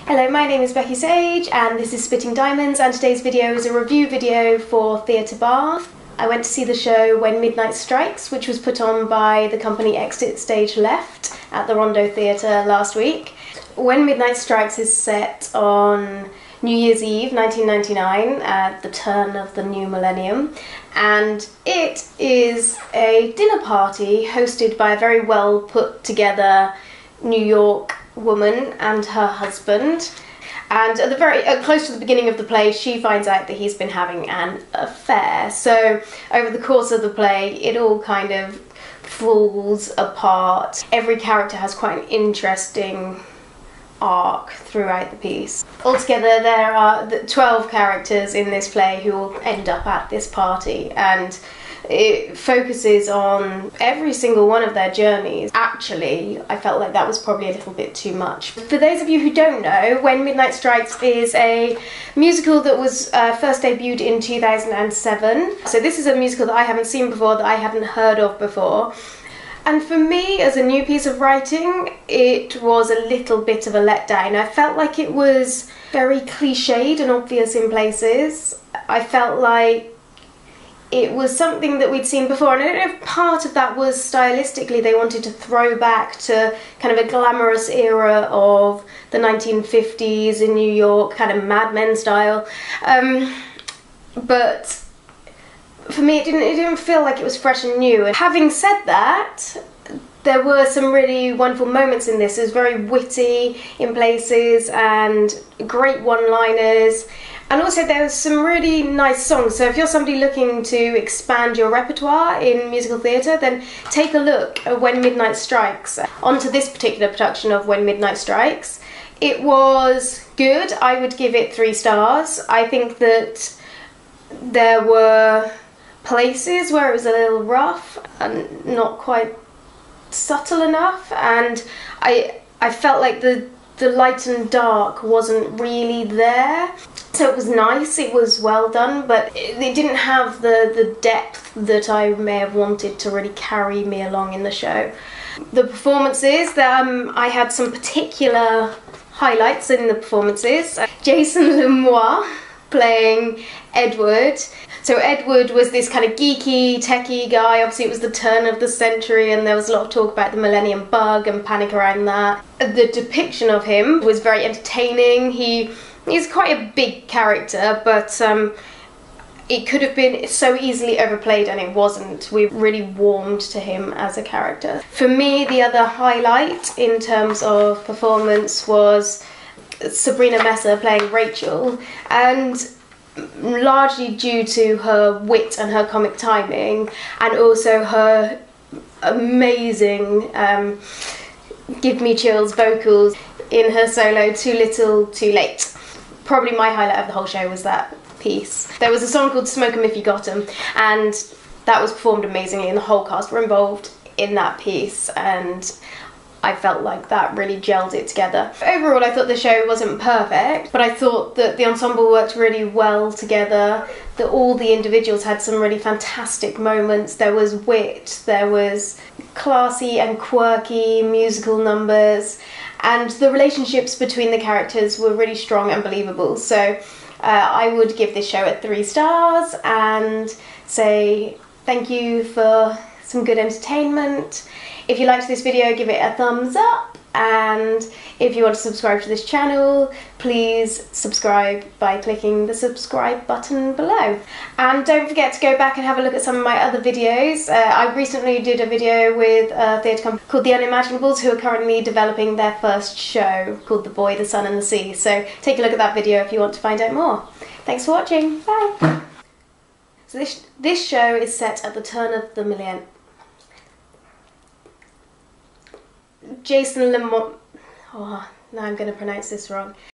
Hello, my name is Becky Sage and this is Spitting Diamonds, and today's video is a review video for Theatre Bath. I went to see the show When Midnight Strikes, which was put on by the company Exit Stage Left at the Rondo Theatre last week. When Midnight Strikes is set on New Year's Eve 1999 at the turn of the new millennium, and it is a dinner party hosted by a very well put together New York woman and her husband. And at the very close to the beginning of the play, she finds out that he's been having an affair. So over the course of the play, it all kind of falls apart. Every character has quite an interesting arc throughout the piece. Altogether, there are 12 characters in this play who will end up at this party, and it focuses on every single one of their journeys. Actually, I felt like that was probably a little bit too much. For those of you who don't know, When Midnight Strikes is a musical that was first debuted in 2007. So this is a musical that I haven't seen before, that I hadn't heard of before. And for me, as a new piece of writing, it was a little bit of a letdown. I felt like it was very cliched and obvious in places. I felt like it was something that we'd seen before, and I don't know if part of that was stylistically they wanted to throw back to kind of a glamorous era of the 1950s in New York, kind of Mad Men style. But for me, it didn't feel like it was fresh and new. And having said that, there were some really wonderful moments in this. It was very witty in places and great one-liners. And also there was some really nice songs. So if you're somebody looking to expand your repertoire in musical theatre, then take a look at When Midnight Strikes. Onto this particular production of When Midnight Strikes. It was good. I would give it 3 stars. I think that there were places where it was a little rough and not quite subtle enough, and I felt like the light and dark wasn't really there. So it was nice, it was well done, but it didn't have the depth that I may have wanted to really carry me along in the show. The performances, I had some particular highlights in the performances. Jason Lemois playing Edward. So Edward was this kind of geeky, techie guy. Obviously it was the turn of the century and there was a lot of talk about the millennium bug and panic around that. The depiction of him was very entertaining. He's quite a big character, but it could have been so easily overplayed, and it wasn't. We really warmed to him as a character. For me, the other highlight in terms of performance was Sabrina Messer playing Rachel, and largely due to her wit and her comic timing, and also her amazing give me chills vocals in her solo Too Little Too Late. Probably my highlight of the whole show was that piece. There was a song called Smoke 'Em If You Got 'Em, and that was performed amazingly, and the whole cast were involved in that piece, and I felt like that really gelled it together. Overall, I thought the show wasn't perfect, but I thought that the ensemble worked really well together, that all the individuals had some really fantastic moments. There was wit, there was classy and quirky musical numbers, and the relationships between the characters were really strong and believable. So I would give this show 3 stars and say thank you for some good entertainment. If you liked this video, give it a thumbs up, and if you want to subscribe to this channel, please subscribe by clicking the subscribe button below. And don't forget to go back and have a look at some of my other videos. I recently did a video with a theatre company called The Unimaginables, who are currently developing their first show called The Boy, the Sun and the Sea. So take a look at that video if you want to find out more. Thanks for watching, bye! So this show is set at the turn of the millennium. Jason Lemois, oh, now I'm going to pronounce this wrong.